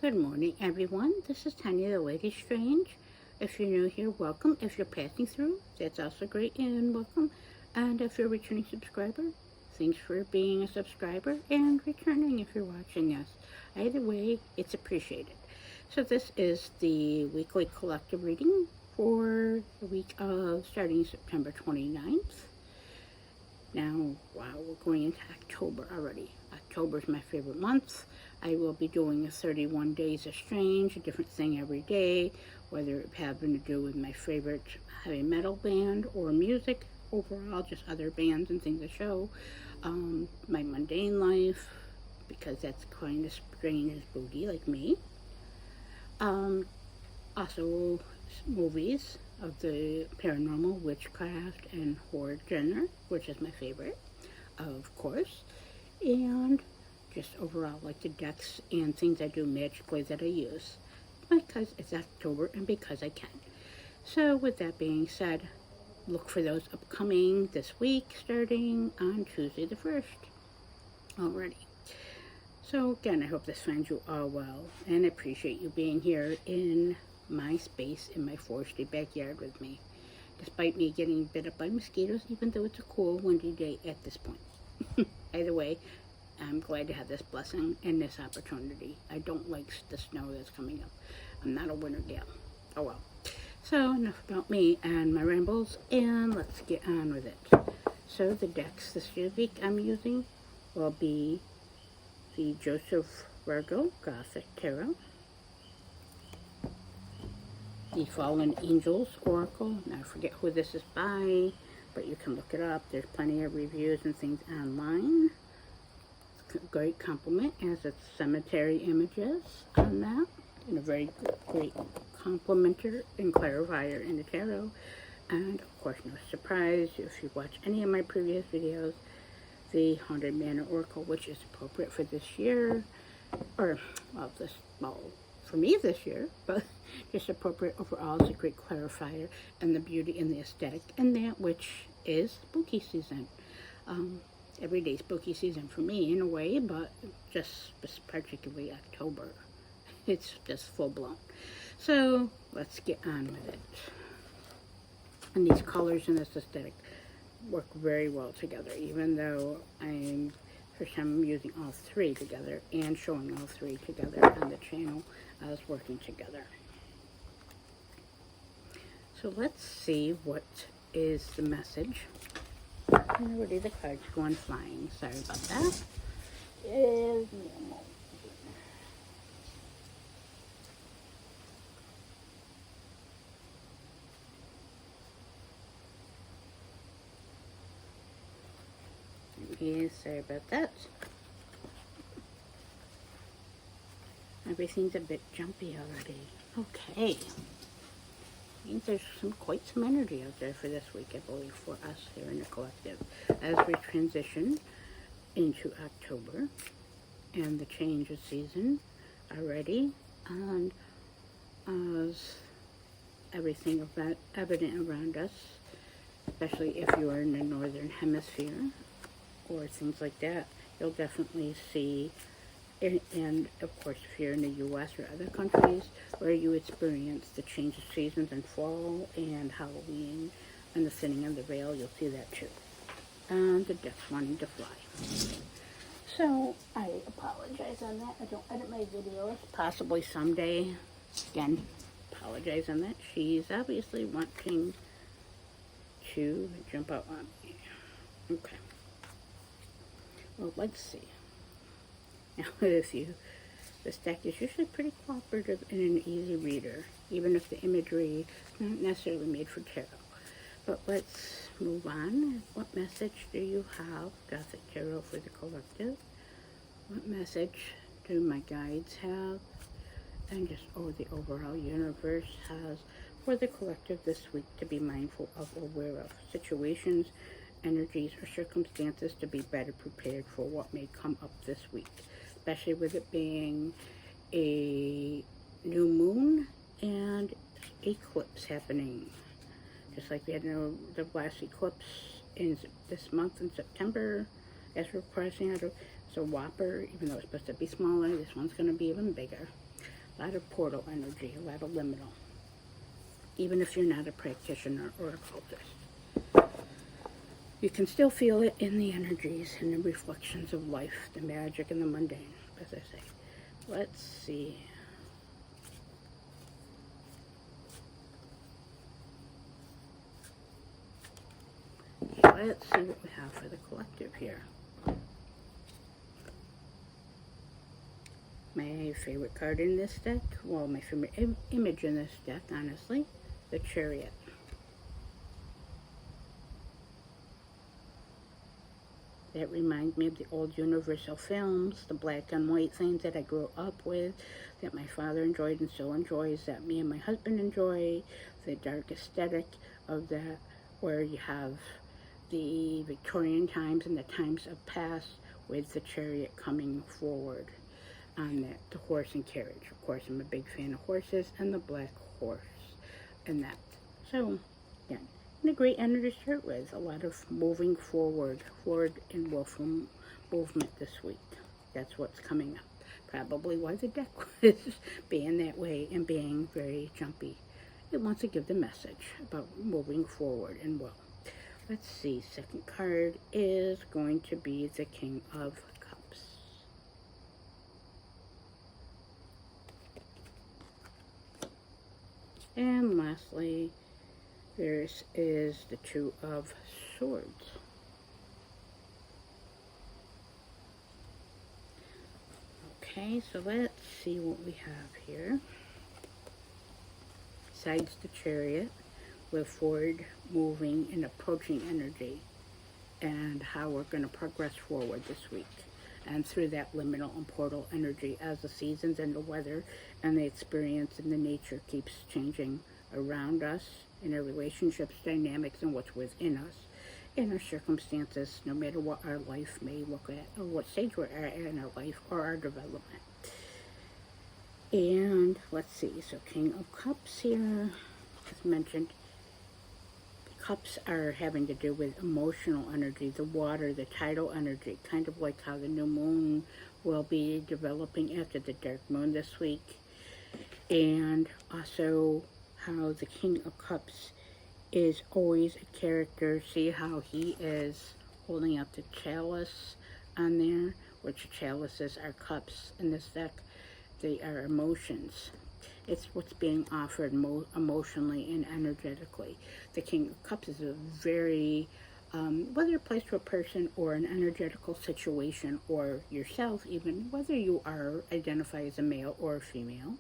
Good morning, everyone. This is Tanya the Lady Strange. If you're new here, welcome. If you're passing through, that's also great and welcome. And if you're a returning subscriber, thanks for being a subscriber and returning if you're watching us. Either way, it's appreciated. So this is the weekly collective reading for the week of starting September 29th. Now, wow, we're going into October already. October is my favorite month. I will be doing a 31 Days of Strange, a different thing every day, whether it having to do with my favorite heavy metal band or music overall, just other bands and things to show. My mundane life, because that's kind of strange and spooky like me. Also, movies of the paranormal, witchcraft, and horror genre, which is my favorite, of course. And just overall, like the decks and things I do magically that I use, because it's October and because I can. So with that being said, look for those upcoming this week, starting on Tuesday the 1st already. So again, I hope this finds you all well, and I appreciate you being here in my space in my foresty backyard with me, despite me getting bit up by mosquitoes, even though it's a cool, windy day at this point. Either way, I'm glad to have this blessing and this opportunity. I don't like the snow that's coming up. I'm not a winter gal. Oh well. So enough about me and my rambles, and let's get on with it. So the decks this week I'm using will be the Joseph Virgo Gothic Tarot, the Fallen Angels Oracle. Now I forget who this is by, but you can look it up. There's plenty of reviews and things online. Great compliment as it's cemetery images on that, and a very great complimenter and clarifier in the tarot. And of course, no surprise if you watch any of my previous videos, the Haunted Manor Oracle, which is appropriate for this year, or for me this year, but just appropriate overall. It's a great clarifier and the beauty and the aesthetic, and that which is spooky season. Everyday spooky season for me in a way, but just particularly October. It's just full blown. So let's get on with it. And these colors and this aesthetic work very well together, even though first time I'm using all three together and showing all three together on the channel as working together. So let's see what is the message. And already the cards going flying. Sorry about that. Give me a moment. Yeah, sorry about that. Everything's a bit jumpy already. Okay. I think there's quite some energy out there for this week, I believe, for us here in the collective, as we transition into October and the change of season already, and as everything of that evident around us, especially if you are in the northern hemisphere or things like that, you'll definitely see. And of course, if you're in the U.S. or other countries where you experience the change of seasons and fall and Halloween and the thinning of the veil, you'll see that too. And the deck's wanting to fly. So I apologize on that. I don't edit my videos. Possibly someday. Again, apologize on that. She's obviously wanting to jump out on me. Okay. Well, let's see. Now, this deck is usually pretty cooperative and an easy reader, even if the imagery is not necessarily made for tarot. But let's move on. What message do you have, Gothic Tarot, for the collective? What message do my guides have? And just the overall universe has for the collective this week to be mindful of, aware of situations, energies, or circumstances to be better prepared for what may come up this week, especially with it being a new moon and eclipse happening. Just like we had the last eclipse in this month in September, as we're crossing out. It's a whopper, even though it's supposed to be smaller. This one's going to be even bigger. A lot of portal energy, a lot of liminal. Even if you're not a practitioner or a cultist, you can still feel it in the energies and the reflections of life, the magic and the mundane, as I say. Let's see. Let's see what we have for the collective here. My favorite card in this deck, well, my favorite image in this deck, honestly, the Chariot. That reminds me of the old Universal films, the black and white things that I grew up with, that my father enjoyed and still enjoys, that me and my husband enjoy, the dark aesthetic of that, where you have the Victorian times and the times of past with the chariot coming forward on that, the horse and carriage. Of course, I'm a big fan of horses and the black horse and that. So, yeah. And a great energy to start with. A lot of moving forward and willful movement this week. That's what's coming up. Probably why the deck was being that way and being very jumpy. It wants to give the message about moving forward and will. Let's see. Second card is going to be the King of Cups. And lastly, there is the Two of Swords. Okay, so let's see what we have here. Besides the Chariot, with forward moving and approaching energy, and how we're going to progress forward this week. And through that liminal and portal energy as the seasons and the weather and the experience and the nature keeps changing around us in our relationships, dynamics, and what's within us, in our circumstances, no matter what our life may look at or what stage we're at in our life or our development. And let's see, so King of Cups here, as mentioned, cups are having to do with emotional energy, the water, the tidal energy, kind of like how the new moon will be developing after the dark moon this week. And also how the King of Cups is always a character. See how he is holding up the chalice on there, which chalices are cups in this deck. They are emotions. It's what's being offered emotionally and energetically. The King of Cups is a very, whether it applies to a person or an energetical situation or yourself even, whether you are identified as a male or a female,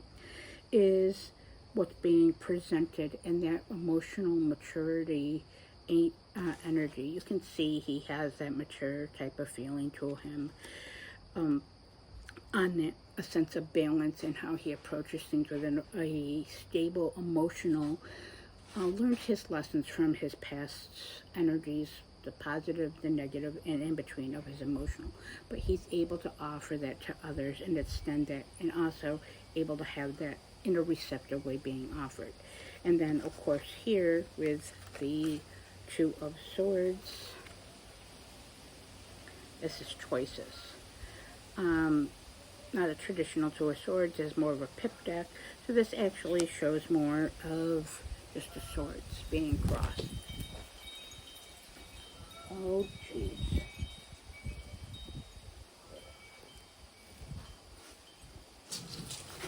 is what's being presented in that emotional maturity energy. You can see he has that mature type of feeling to him. On that, a sense of balance and how he approaches things with a stable emotional, learned his lessons from his past energies, the positive, the negative, and in between of his emotional. But he's able to offer that to others and extend that, and also able to have that in a receptive way being offered. And then, of course, here with the Two of Swords, this is choices. Not a traditional Two of Swords, is more of a pip deck. So this actually shows more of just the swords being crossed. Oh, jeez.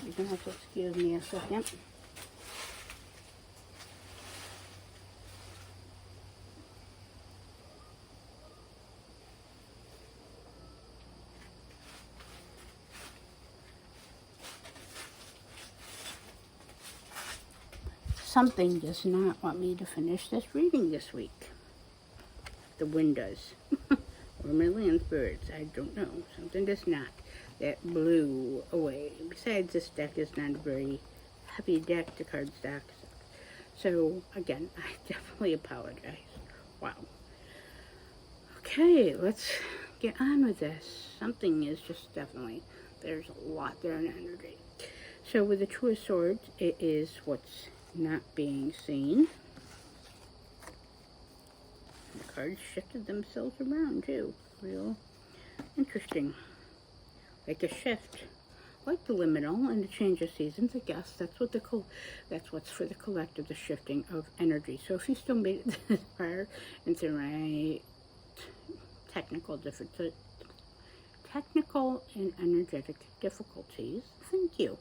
You're going to have to excuse me a second. Something does not want me to finish this reading this week. The wind does. Or my land birds, I don't know. Something does not. That blew away. Besides, this deck is not a very heavy deck, the card stack. So, again, I definitely apologize. Wow. Okay, let's get on with this. Something is just definitely, there's a lot there in energy. So, with the Two of Swords, it is what's not being seen. The cards shifted themselves around too. Real interesting. Like a shift. like the liminal and the change of seasons, I guess that's what's for the collective, the shifting of energy. So if you still made it this far into my technical and energetic difficulties, thank you.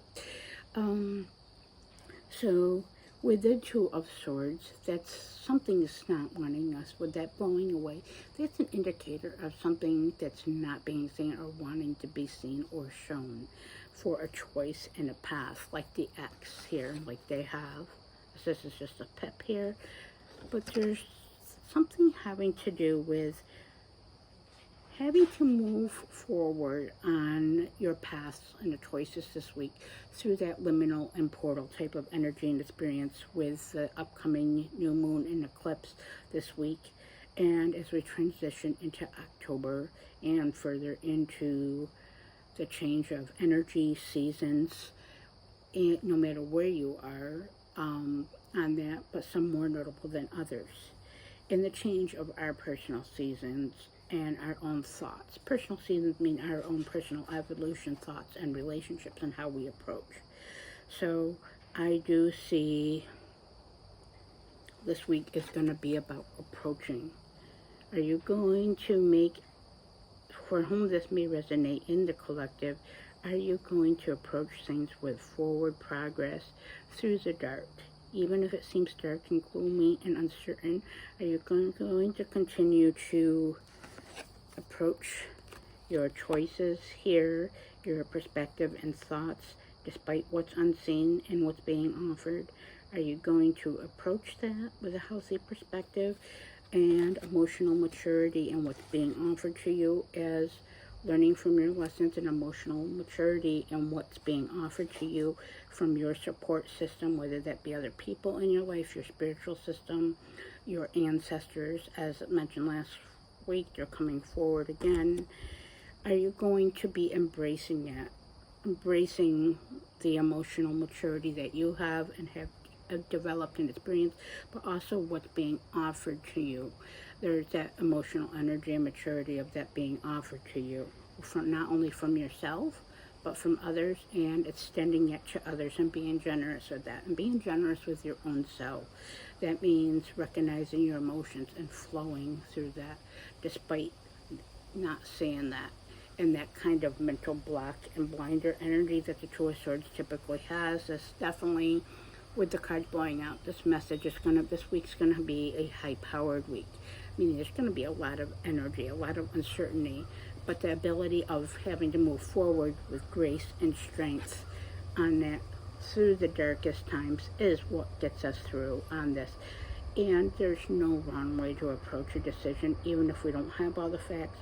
So with the Two of Swords, that's something that's not wanting us. With that blowing away, that's an indicator of something that's not being seen or wanting to be seen or shown for a choice in a path, like the X here, like they have. This is just a pep here, but there's something having to do with having to move forward on your paths and the choices this week through that liminal and portal type of energy and experience with the upcoming new moon and eclipse this week. And as we transition into October and further into the change of energy, seasons, and no matter where you are on that, but some more notable than others. In the change of our personal seasons and our own thoughts. Personal seasons mean our own personal evolution, thoughts, and relationships and how we approach. So I do see this week is going to be about approaching. Are you going to make, for whom this may resonate in the collective, are you going to approach things with forward progress through the dark? Even if it seems dark and gloomy and uncertain, are you going to continue to approach your choices here, your perspective and thoughts, despite what's unseen and what's being offered? Are you going to approach that with a healthy perspective and emotional maturity and what's being offered to you as learning from your lessons and emotional maturity and what's being offered to you from your support system, whether that be other people in your life, your spiritual system, your ancestors, as mentioned last week, they're coming forward again. Are you going to be embracing that? Embracing the emotional maturity that you have and have developed and experienced, but also what's being offered to you. There's that emotional energy and maturity of that being offered to you, from not only from yourself, but from others, and extending it to others and being generous with that, and being generous with your own self. That means recognizing your emotions and flowing through that, despite not seeing that. And that kind of mental block and blinder energy that the Two of Swords typically has is definitely, with the cards blowing out, this week's gonna be a high-powered week. Meaning there's gonna be a lot of energy, a lot of uncertainty, but the ability of having to move forward with grace and strength on that through the darkest times is what gets us through on this. And there's no wrong way to approach a decision, even if we don't have all the facts.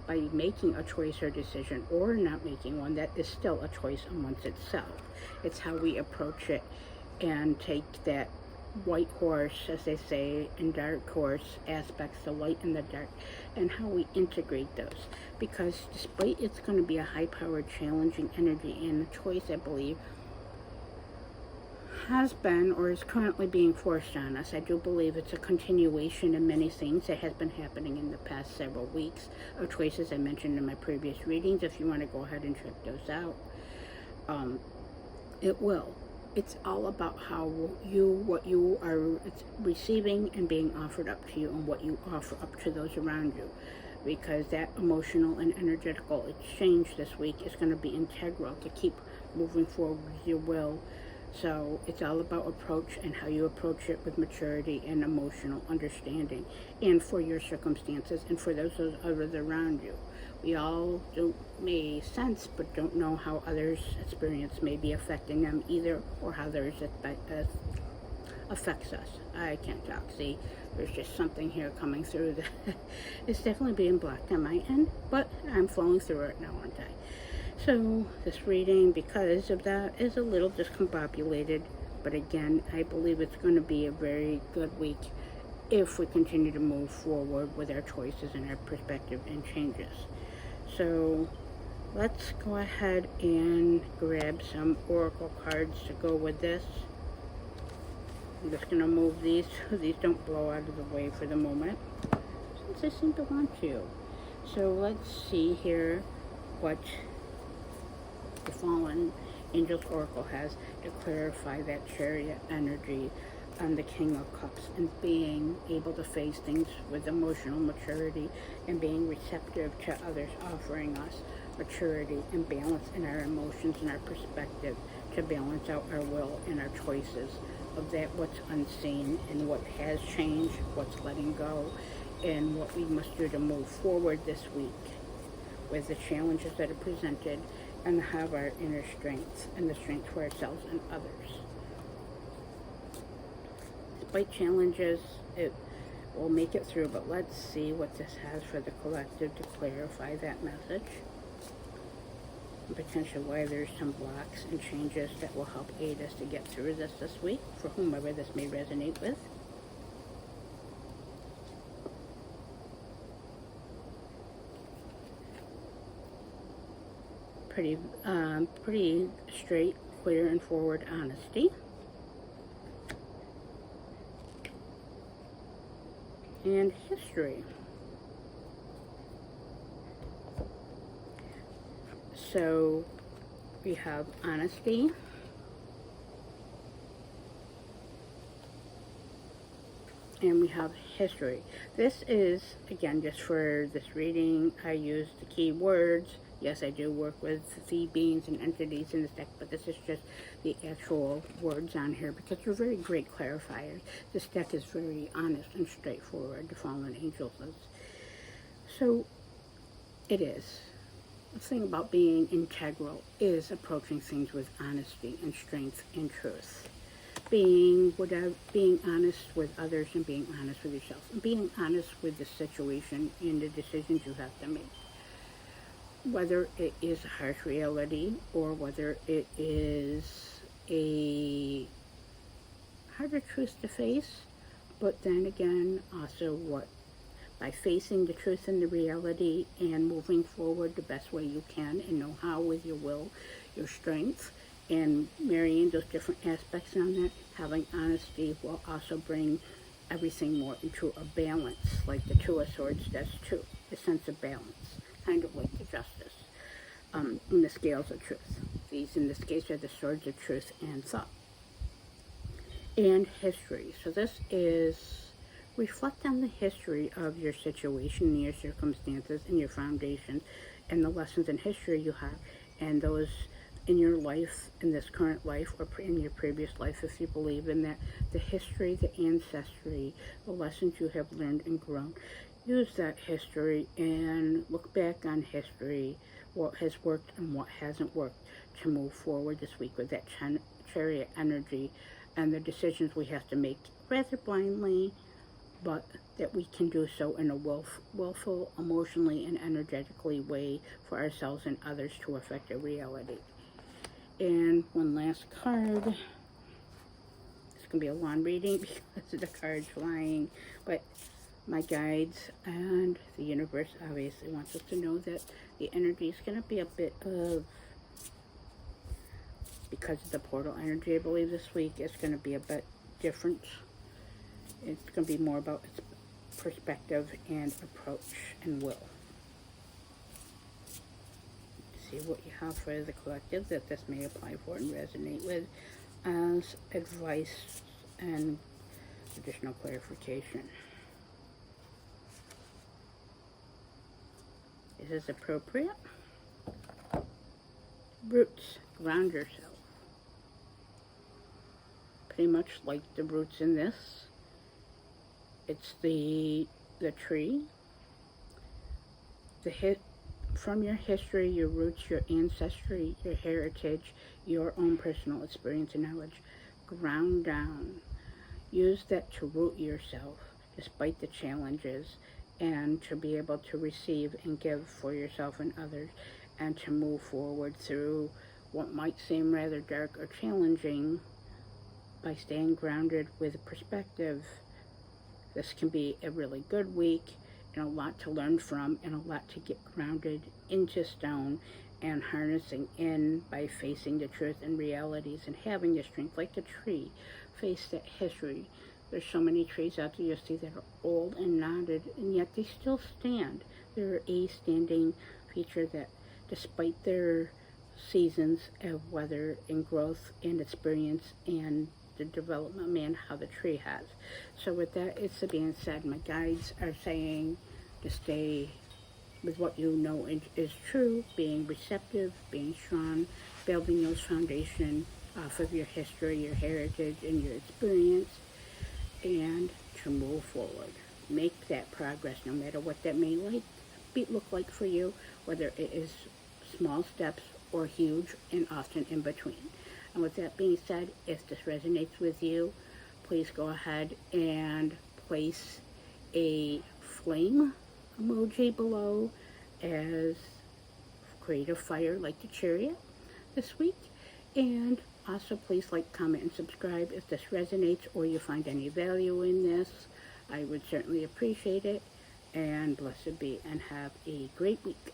By making a choice or decision or not making one, that is still a choice amongst itself. It's how we approach it and take that white horse, as they say, and dark horse aspects, the light and the dark, and how we integrate those. Because despite it's going to be a high-powered, challenging energy, and the choice, I believe, has been or is currently being forced on us. I do believe it's a continuation of many things that has been happening in the past several weeks of choices I mentioned in my previous readings. If you want to go ahead and check those out, it will. It's all about how what you are receiving and being offered up to you, and what you offer up to those around you. Because that emotional and energetical exchange this week is going to be integral to keep moving forward with your will. So it's all about approach and how you approach it with maturity and emotional understanding, and for your circumstances and for those others around you. We all may sense but don't know how others' experience may be affecting them either, or how theirs affects us. I can't talk. See, there's just something here coming through that it's definitely being blocked on my end, but I'm flowing through it now, aren't I? So this reading, because of that, is a little discombobulated, but again, I believe it's going to be a very good week if we continue to move forward with our choices and our perspective and changes. So let's go ahead and grab some oracle cards to go with this. I'm just going to move these so these don't blow out of the way for the moment, since I seem to want to. So let's see here what the Fallen Angels Oracle has to clarify that Chariot energy on the King of Cups, and being able to face things with emotional maturity and being receptive to others offering us maturity and balance in our emotions and our perspective, to balance out our will and our choices of that what's unseen and what has changed, what's letting go, and what we must do to move forward this week with the challenges that are presented, and have our inner strength and the strength for ourselves and others. Despite challenges, it will make it through, but let's see what this has for the collective to clarify that message. And potentially why there's some blocks and changes that will help aid us to get through this week, for whomever this may resonate with. Pretty straight, clear, and forward honesty. And history. So we have honesty, and we have history. This is, again, just for this reading, I use the key words. Yes, I do work with the beings and entities in this deck, but this is just the actual words on here because they're very great clarifiers. This deck is very honest and straightforward, the Fallen Angels is. So, it is. The thing about being integral is approaching things with honesty and strength and truth. Being honest with others and being honest with yourself. And being honest with the situation and the decisions you have to make. Whether it is a harsh reality or whether it is a harder truth to face, but then again, also by facing the truth and the reality and moving forward the best way you can and know how with your will, your strength, and marrying those different aspects on that, having honesty will also bring everything more into a balance, like the Two of Swords does too, the sense of balance. Kind of like the Justice, in the scales of truth. These, in this case, are the swords of truth and thought. And history. So this is, reflect on the history of your situation, and your circumstances, and your foundation, and the lessons in history you have, and those in your life, in this current life, or in your previous life, if you believe in that, the history, the ancestry, the lessons you have learned and grown. Use that history and look back on history, what has worked and what hasn't worked, to move forward this week with that Chariot energy and the decisions we have to make rather blindly, but that we can do so in a willful, emotionally, and energetically way for ourselves and others to affect our reality. And one last card. It's going to be a long reading because of the cards flying, but my guides and the universe obviously wants us to know that the energy is going to be a bit of, because of the portal energy, I believe this week, it's going to be a bit different. It's going to be more about its perspective and approach and will. See what you have for the collective that this may apply for and resonate with as advice and additional clarification. Is this appropriate? Roots, ground yourself. Pretty much like the roots in this. It's the tree. From your history, your roots, your ancestry, your heritage, your own personal experience and knowledge. Ground down. Use that to root yourself despite the challenges, and to be able to receive and give for yourself and others, and to move forward through what might seem rather dark or challenging by staying grounded with perspective. This can be a really good week and a lot to learn from and a lot to get grounded into stone and harnessing in by facing the truth and realities and having the strength like the tree. Face that history. There's so many trees out there you'll see that are old and knotted, and yet they still stand. They're a standing feature that, despite their seasons of weather and growth and experience and the development man how the tree has. So with that it's being said, my guides are saying to stay with what you know is true, being receptive, being strong, building those foundation off of your history, your heritage, and your experience, and to move forward. Make that progress, no matter what that may look like for you, whether it is small steps or huge, and often in between. And with that being said, if this resonates with you, please go ahead and place a flame emoji below as create a fire like the chariot this week. And also please like, comment, and subscribe if this resonates or you find any value in this. I would certainly appreciate it. And blessed be, and have a great week.